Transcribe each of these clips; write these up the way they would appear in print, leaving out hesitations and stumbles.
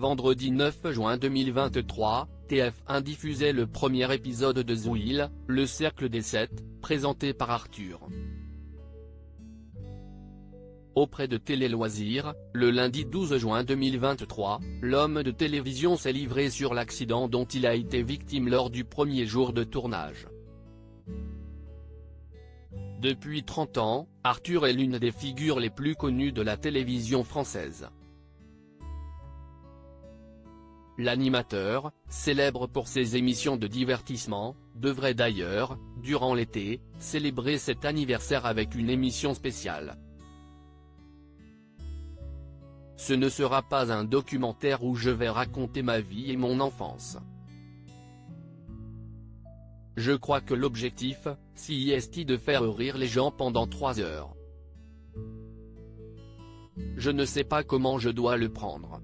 vendredi 9 juin 2023, TF1 diffusait le premier épisode de Zouil, le cercle des 7, présenté par Arthur. Auprès de Télé Loisirs, le lundi 12 juin 2023, l'homme de télévision s'est livré sur l'accident dont il a été victime lors du premier jour de tournage. Depuis 30 ans, Arthur est l'une des figures les plus connues de la télévision française. L'animateur, célèbre pour ses émissions de divertissement, devrait d'ailleurs, durant l'été, célébrer cet anniversaire avec une émission spéciale. Ce ne sera pas un documentaire où je vais raconter ma vie et mon enfance. Je crois que l'objectif, c'est de faire rire les gens pendant 3 heures. Je ne sais pas comment je dois le prendre.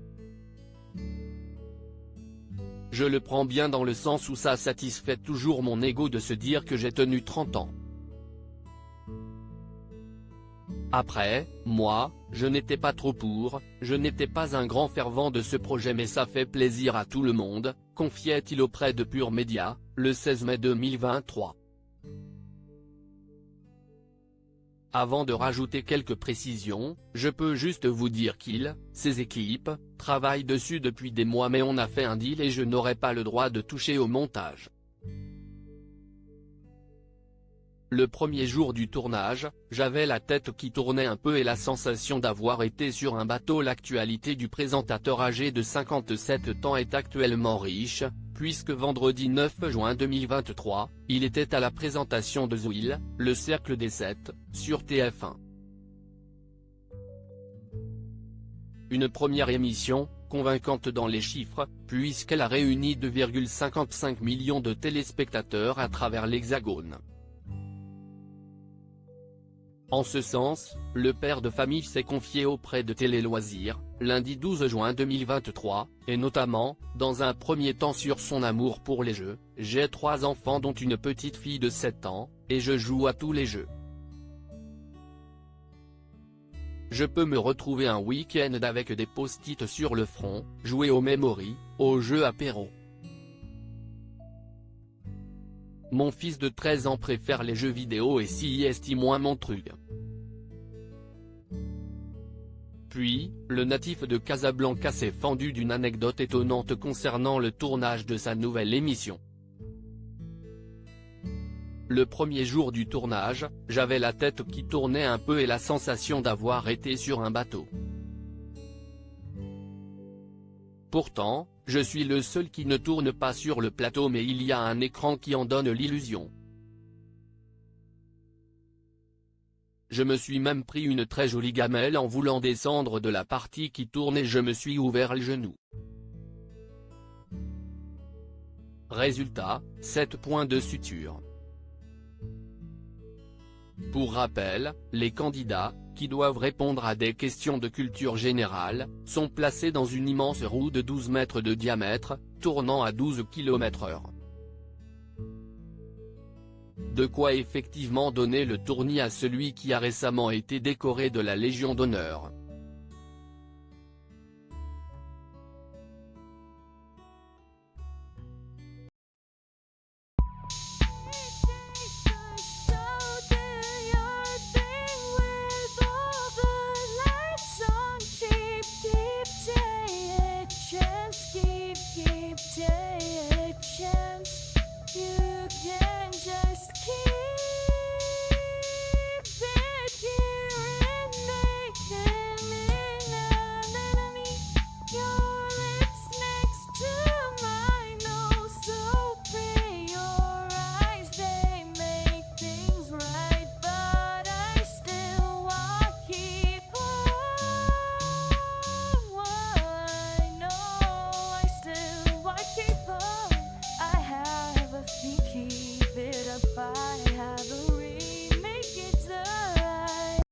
Je le prends bien dans le sens où ça satisfait toujours mon ego de se dire que j'ai tenu 30 ans. Après, moi, je n'étais pas trop pour, je n'étais pas un grand fervent de ce projet mais ça fait plaisir à tout le monde, confiait-il auprès de Pure Média, le 16 mai 2023. Avant de rajouter quelques précisions, je peux juste vous dire ses équipes, travaillent dessus depuis des mois mais on a fait un deal et je n'aurai pas le droit de toucher au montage. Le premier jour du tournage, j'avais la tête qui tournait un peu et la sensation d'avoir été sur un bateau. L'actualité du présentateur âgé de 57 ans est actuellement riche, puisque vendredi 9 juin 2023, il était à la présentation de Zouil, le cercle des 7, sur TF1. Une première émission, convaincante dans les chiffres, puisqu'elle a réuni 2,55 millions de téléspectateurs à travers l'Hexagone. En ce sens, le père de famille s'est confié auprès de Télé Loisirs, lundi 12 juin 2023, et notamment, dans un premier temps sur son amour pour les jeux. « J'ai 3 enfants dont une petite fille de 7 ans, et je joue à tous les jeux. Je peux me retrouver un week-end avec des post-it sur le front, jouer au memory, aux jeux apéro. Mon fils de 13 ans préfère les jeux vidéo et c'est moins mon truc. » Puis, le natif de Casablanca s'est fendu d'une anecdote étonnante concernant le tournage de sa nouvelle émission. Le premier jour du tournage, j'avais la tête qui tournait un peu et la sensation d'avoir été sur un bateau. Pourtant, je suis le seul qui ne tourne pas sur le plateau mais il y a un écran qui en donne l'illusion. Je me suis même pris une très jolie gamelle en voulant descendre de la partie qui tourne et je me suis ouvert le genou. Résultat, 7 points de suture. Pour rappel, les candidats, qui doivent répondre à des questions de culture générale, sont placés dans une immense roue de 12 mètres de diamètre, tournant à 12 km/h. De quoi effectivement donner le tournis à celui qui a récemment été décoré de la Légion d'honneur.